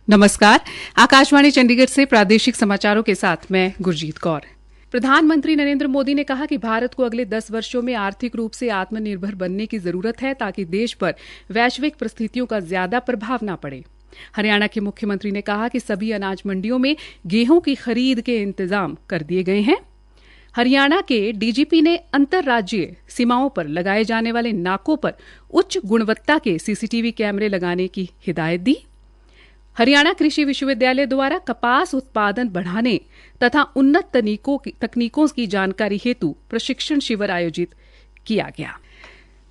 नमस्कार। आकाशवाणी चंडीगढ़ से प्रादेशिक समाचारों के साथ मैं गुरजीत कौर। प्रधानमंत्री नरेंद्र मोदी ने कहा कि भारत को अगले 10 वर्षों में आर्थिक रूप से आत्मनिर्भर बनने की जरूरत है ताकि देश पर वैश्विक परिस्थितियों का ज्यादा प्रभाव न पड़े। हरियाणा के मुख्यमंत्री ने कहा कि सभी अनाज मंडियों में गेहूं की खरीद के इंतजाम कर दिए गए हैं। हरियाणा के डीजीपी ने अंतर्राज्यीय सीमाओं पर लगाए जाने वाले नाकों पर उच्च गुणवत्ता के सीसीटीवी कैमरे लगाने की हिदायत दी। हरियाणा कृषि विश्वविद्यालय द्वारा कपास उत्पादन बढ़ाने तथा उन्नत तकनीकों की जानकारी हेतु प्रशिक्षण शिविर आयोजित किया गया।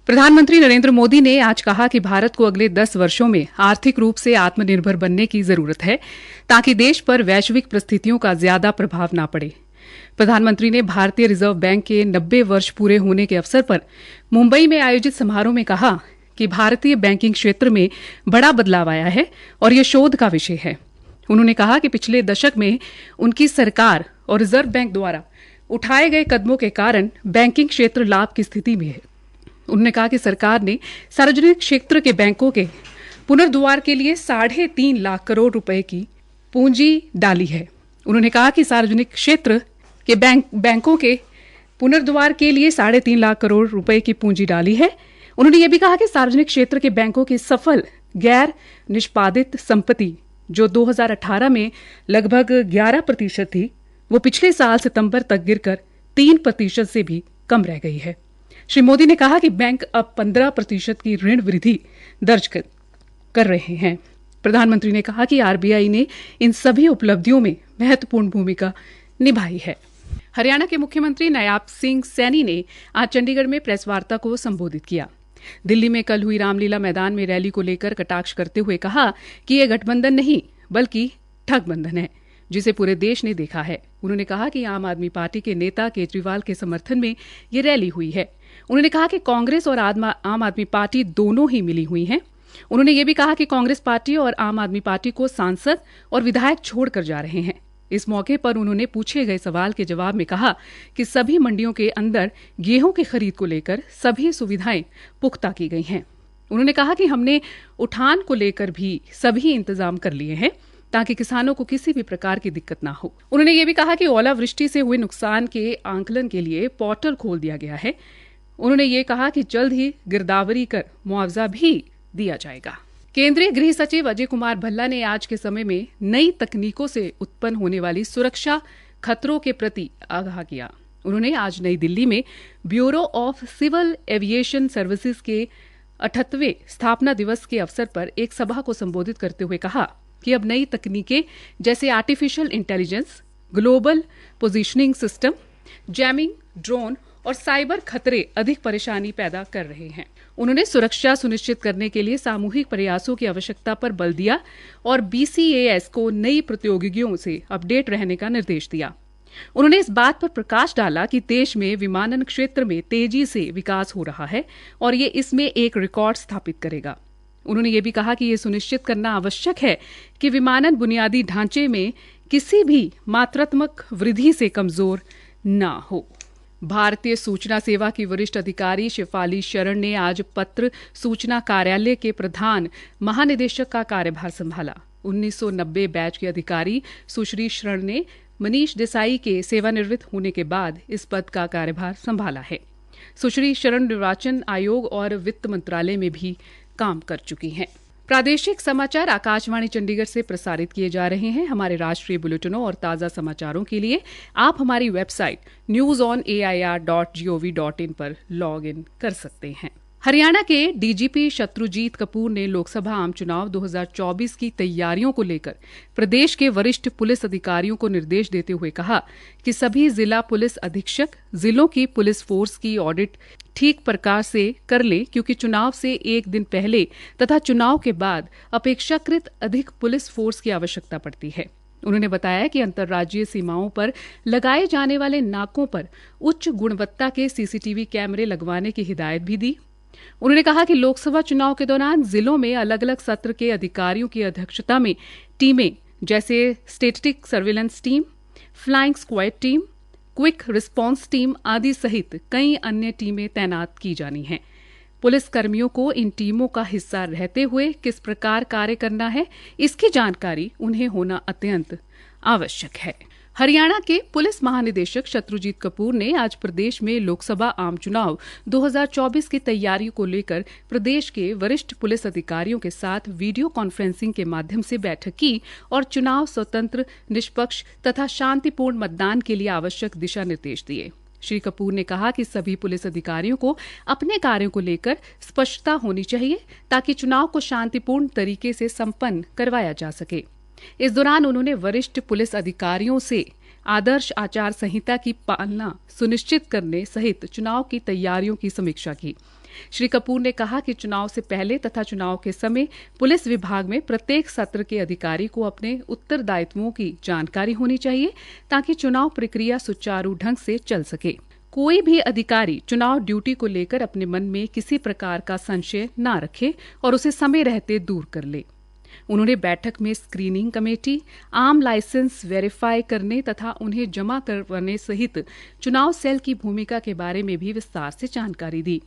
प्रधानमंत्री नरेंद्र मोदी ने आज कहा कि भारत को अगले 10 वर्षों में आर्थिक रूप से आत्मनिर्भर बनने की जरूरत है ताकि देश पर वैश्विक परिस्थितियों का ज्यादा प्रभाव न पड़े। प्रधानमंत्री ने भारतीय रिजर्व बैंक के 90 वर्ष पूरे होने के अवसर पर मुंबई में आयोजित समारोह में कहा कि भारतीय बैंकिंग क्षेत्र में बड़ा बदलाव आया है और यह शोध का विषय है। उन्होंने कहा कि पिछले दशक में उनकी सरकार और रिजर्व बैंक द्वारा उठाए गए कदमों के कारण बैंकिंग क्षेत्र लाभ की स्थिति में है। उन्होंने कहा कि सरकार ने सार्वजनिक क्षेत्र के बैंकों के पुनर्द्वार के लिए 3.5 लाख करोड़ रुपए की पूंजी डाली है। उन्होंने कहा कि सार्वजनिक क्षेत्र के बैंकों के पुनर्द्वार के लिए 3.5 लाख करोड़ रुपए की पूंजी डाली है। उन्होंने ये भी कहा कि सार्वजनिक क्षेत्र के बैंकों की सफल गैर निष्पादित संपत्ति जो 2018 में लगभग 11% थी, वो पिछले साल सितंबर तक गिरकर 3% से भी कम रह गई है। श्री मोदी ने कहा कि बैंक अब 15% की ऋण वृद्धि दर्ज कर रहे हैं। प्रधानमंत्री ने कहा कि आरबीआई ने इन सभी उपलब्धियों में महत्वपूर्ण भूमिका निभाई है। हरियाणा के मुख्यमंत्री नायब सिंह सैनी ने आज चंडीगढ़ में प्रेस वार्ता को संबोधित किया। दिल्ली में कल हुई रामलीला मैदान में रैली को लेकर कटाक्ष करते हुए कहा कि यह गठबंधन नहीं बल्कि ठगबंधन है जिसे पूरे देश ने देखा है। उन्होंने कहा कि आम आदमी पार्टी के नेता केजरीवाल के समर्थन में ये रैली हुई है। उन्होंने कहा कि कांग्रेस और आम आदमी पार्टी दोनों ही मिली हुई हैं। उन्होंने ये भी कहा कि कांग्रेस पार्टी और आम आदमी पार्टी को सांसद और विधायक छोड़कर जा रहे हैं। इस मौके पर उन्होंने पूछे गए सवाल के जवाब में कहा कि सभी मंडियों के अंदर गेहूं की खरीद को लेकर सभी सुविधाएं पुख्ता की गई हैं। उन्होंने कहा कि हमने उठान को लेकर भी सभी इंतजाम कर लिए हैं ताकि किसानों को किसी भी प्रकार की दिक्कत ना हो। उन्होंने ये भी कहा कि ओलावृष्टि से हुए नुकसान के आंकलन के लिए पोर्टल खोल दिया गया है। उन्होंने ये कहा कि जल्द ही गिरदावरी कर मुआवजा भी दिया जाएगा। केंद्रीय गृह सचिव अजय कुमार भल्ला ने आज के समय में नई तकनीकों से उत्पन्न होने वाली सुरक्षा खतरों के प्रति आगाह किया। उन्होंने आज नई दिल्ली में bureau of civil aviation services के 78वें स्थापना दिवस के अवसर पर एक सभा को संबोधित करते हुए कहा कि अब नई तकनीकें जैसे artificial intelligence, global positioning system, jamming, drone और साइबर खतरे अधिक परेशानी पैदा कर रहे हैं। उन्होंने सुरक्षा सुनिश्चित करने के लिए सामूहिक प्रयासों की आवश्यकता पर बल दिया और बीसीएएस को नई प्रौद्योगिकियों से अपडेट रहने का निर्देश दिया। उन्होंने इस बात पर प्रकाश डाला कि देश में विमानन क्षेत्र में तेजी से विकास हो रहा है और ये इसमें एक रिकॉर्ड स्थापित करेगा। उन्होंने ये भी कहा कि ये सुनिश्चित करना आवश्यक है कि विमानन बुनियादी ढांचे में किसी भी मात्रात्मक वृद्धि से कमजोर न हो। भारतीय सूचना सेवा की वरिष्ठ अधिकारी शेफाली शरण ने आज पत्र सूचना कार्यालय के प्रधान महानिदेशक का कार्यभार संभाला। 1990 बैच की अधिकारी सुश्री शरण ने मनीष देसाई के सेवानिवृत्त होने के बाद इस पद का कार्यभार संभाला है। सुश्री शरण निर्वाचन आयोग और वित्त मंत्रालय में भी काम कर चुकी हैं। प्रादेशिक समाचार आकाशवाणी चंडीगढ़ से प्रसारित किए जा रहे हैं। हमारे राष्ट्रीय बुलेटिनों और ताज़ा समाचारों के लिए आप हमारी वेबसाइट newsonair.gov.in पर लॉग इन कर सकते हैं। हरियाणा के डीजीपी शत्रुजीत कपूर ने लोकसभा आम चुनाव 2024 की तैयारियों को लेकर प्रदेश के वरिष्ठ पुलिस अधिकारियों को निर्देश देते हुए कहा कि सभी जिला पुलिस अधीक्षक जिलों की पुलिस फोर्स की ऑडिट ठीक प्रकार से कर लें, क्योंकि चुनाव से एक दिन पहले तथा चुनाव के बाद अपेक्षाकृत अधिक पुलिस फोर्स की आवश्यकता पड़ती है। उन्होंने बताया कि अंतर्राज्यीय सीमाओं पर लगाए जाने वाले नाकों पर उच्च गुणवत्ता के सीसीटीवी कैमरे लगवाने की हिदायत भी दी। उन्होंने कहा कि लोकसभा चुनाव के दौरान जिलों में अलग अलग सत्र के अधिकारियों की अध्यक्षता में टीमें जैसे statistic surveillance team, flying squad team, quick response team आदि सहित कई अन्य टीमें तैनात की जानी हैं। पुलिस कर्मियों को इन टीमों का हिस्सा रहते हुए किस प्रकार कार्य करना है, इसकी जानकारी उन्हें होना अत्यंत आवश्यक है। हरियाणा के पुलिस महानिदेशक शत्रुजीत कपूर ने आज प्रदेश में लोकसभा आम चुनाव 2024 की तैयारियों को लेकर प्रदेश के वरिष्ठ पुलिस अधिकारियों के साथ वीडियो कॉन्फ्रेंसिंग के माध्यम से बैठक की और चुनाव स्वतंत्र, निष्पक्ष तथा शांतिपूर्ण मतदान के लिए आवश्यक दिशा निर्देश दिए। श्री कपूर ने कहा कि सभी पुलिस अधिकारियों को अपने कार्यों को लेकर स्पष्टता होनी चाहिए ताकि चुनाव को शांतिपूर्ण तरीके से संपन्न करवाया जा सके। इस दौरान उन्होंने वरिष्ठ पुलिस अधिकारियों से आदर्श आचार संहिता की पालना सुनिश्चित करने सहित चुनाव की तैयारियों की समीक्षा की। श्री कपूर ने कहा कि चुनाव से पहले तथा चुनाव के समय पुलिस विभाग में प्रत्येक सत्र के अधिकारी को अपने उत्तरदायित्वों की जानकारी होनी चाहिए ताकि चुनाव प्रक्रिया सुचारू ढंग से चल सके। कोई भी अधिकारी चुनाव ड्यूटी को लेकर अपने मन में किसी प्रकार का संशय न रखे और उसे समय रहते दूर कर ले। उन्होंने बैठक में स्क्रीनिंग कमेटी, आम लाइसेंस वेरीफाई करने तथा उन्हें जमा करवाने सहित चुनाव सेल की भूमिका के बारे में भी विस्तार से जानकारी दी।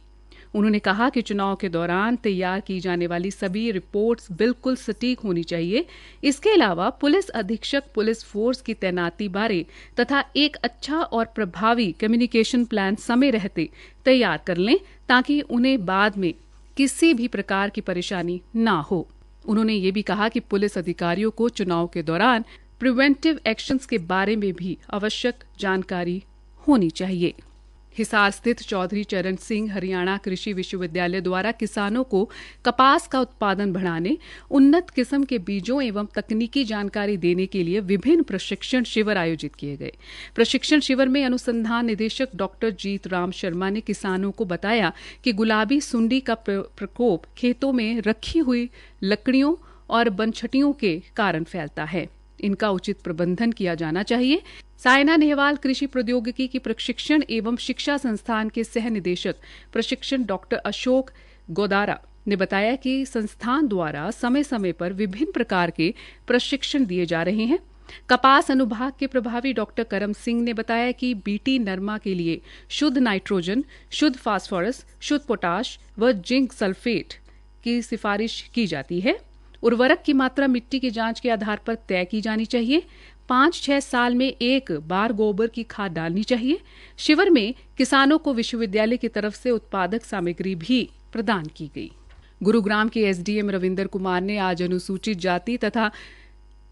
उन्होंने कहा कि चुनाव के दौरान तैयार की जाने वाली सभी रिपोर्ट्स बिल्कुल सटीक होनी चाहिए। इसके अलावा पुलिस अधीक्षक पुलिस फोर्स की तैनाती बारे तथा एक अच्छा और प्रभावी कम्युनिकेशन प्लान समय रहते तैयार कर लें ताकि उन्हें बाद में किसी भी प्रकार की परेशानी न हो। उन्होंने ये भी कहा कि पुलिस अधिकारियों को चुनाव के दौरान प्रिवेंटिव एक्शंस के बारे में भी आवश्यक जानकारी होनी चाहिए। हिसार स्थित चौधरी चरण सिंह हरियाणा कृषि विश्वविद्यालय द्वारा किसानों को कपास का उत्पादन बढ़ाने, उन्नत किस्म के बीजों एवं तकनीकी जानकारी देने के लिए विभिन्न प्रशिक्षण शिविर आयोजित किए गए। प्रशिक्षण शिविर में अनुसंधान निदेशक डॉक्टर जीत राम शर्मा ने किसानों को बताया कि गुलाबी सुंडी का प्रकोप खेतों में रखी हुई लकड़ियों और बनछटियों के कारण फैलता है। इनका उचित प्रबंधन किया जाना चाहिए। सायना नेहवाल कृषि प्रौद्योगिकी की प्रशिक्षण एवं शिक्षा संस्थान के सह निदेशक प्रशिक्षण डॉक्टर अशोक गोदारा ने बताया कि संस्थान द्वारा समय समय पर विभिन्न प्रकार के प्रशिक्षण दिए जा रहे हैं। कपास अनुभाग के प्रभारी डॉक्टर करम सिंह ने बताया कि बीटी नरमा के लिए शुद्ध नाइट्रोजन, शुद्ध फास्फोरस, शुद्ध पोटाश व जिंक सल्फेट की सिफारिश की जाती है। उर्वरक की मात्रा मिट्टी की जांच के आधार पर तय की जानी चाहिए। 5-6 साल में एक बार गोबर की खाद डालनी चाहिए। शिविर में किसानों को विश्वविद्यालय की तरफ से उत्पादक सामग्री भी प्रदान की गई। गुरुग्राम के एसडीएम रविंदर कुमार ने आज अनुसूचित जाति तथा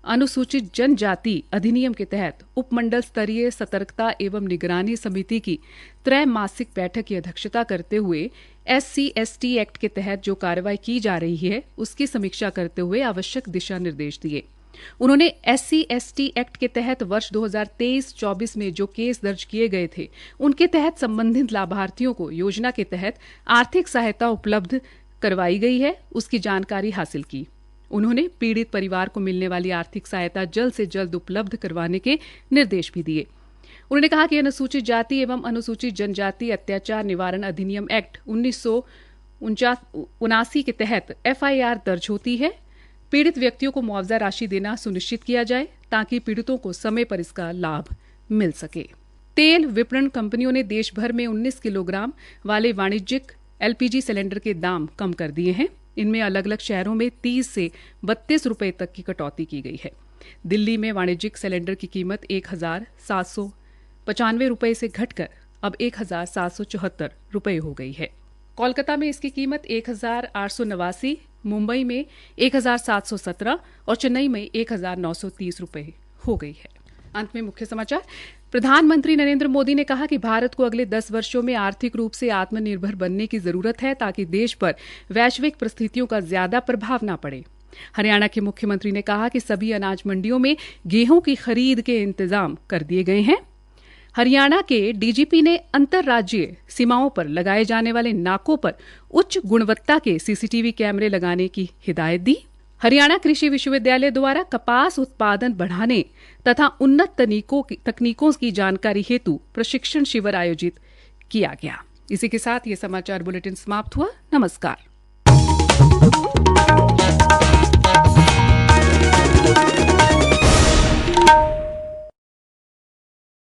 अनुसूचित जनजाति अधिनियम के तहत उपमंडल स्तरीय सतर्कता एवं निगरानी समिति की त्रैमासिक बैठक की अध्यक्षता करते हुए SC/ST एक्ट के तहत जो कार्रवाई की जा रही है उसकी समीक्षा करते हुए आवश्यक दिशा निर्देश दिए। उन्होंने SC/ST एक्ट के तहत वर्ष 2023-24 में जो केस दर्ज किए गए थे उनके तहत संबंधित लाभार्थियों को योजना के तहत आर्थिक सहायता उपलब्ध करवाई गई है उसकी जानकारी हासिल की। उन्होंने पीड़ित परिवार को मिलने वाली आर्थिक सहायता जल्द से जल्द उपलब्ध करवाने के निर्देश भी दिए। उन्होंने कहा कि अनुसूचित जाति एवं अनुसूचित जनजाति अत्याचार निवारण अधिनियम एक्ट 1979 के तहत FIR दर्ज होती है। पीड़ित व्यक्तियों को मुआवजा राशि देना सुनिश्चित किया जाए ताकि पीड़ितों को समय पर इसका लाभ मिल सके। तेल विपणन कंपनियों ने देश भर में 19 किलोग्राम वाले वाणिज्यिक LPG सिलेंडर के दाम कम कर दिए हैं। इनमें अलग अलग शहरों में 30 से 32 रुपए तक की कटौती की गई है। दिल्ली में वाणिज्यिक सिलेंडर की कीमत 1,795 रुपए से घटकर अब 1,774 रुपए हो गई है। कोलकाता में इसकी कीमत 1,889, मुंबई में 1,717 और चेन्नई में 1,930 रुपए हो गई है। अंत में मुख्य समाचार। प्रधानमंत्री नरेंद्र मोदी ने कहा कि भारत को अगले 10 वर्षों में आर्थिक रूप से आत्मनिर्भर बनने की जरूरत है ताकि देश पर वैश्विक परिस्थितियों का ज्यादा प्रभाव न पड़े। हरियाणा के मुख्यमंत्री ने कहा कि सभी अनाज मंडियों में गेहूं की खरीद के इंतजाम कर दिए गए हैं। हरियाणा के डीजीपी ने अंतर्राज्यीय सीमाओं पर लगाए जाने वाले नाकों पर उच्च गुणवत्ता के CCTV कैमरे लगाने की हिदायत दी। हरियाणा कृषि विश्वविद्यालय द्वारा कपास उत्पादन बढ़ाने तथा उन्नत तकनीकों की जानकारी हेतु प्रशिक्षण शिविर आयोजित किया गया। इसी के साथ ये समाचार बुलेटिन समाप्त हुआ। नमस्कार।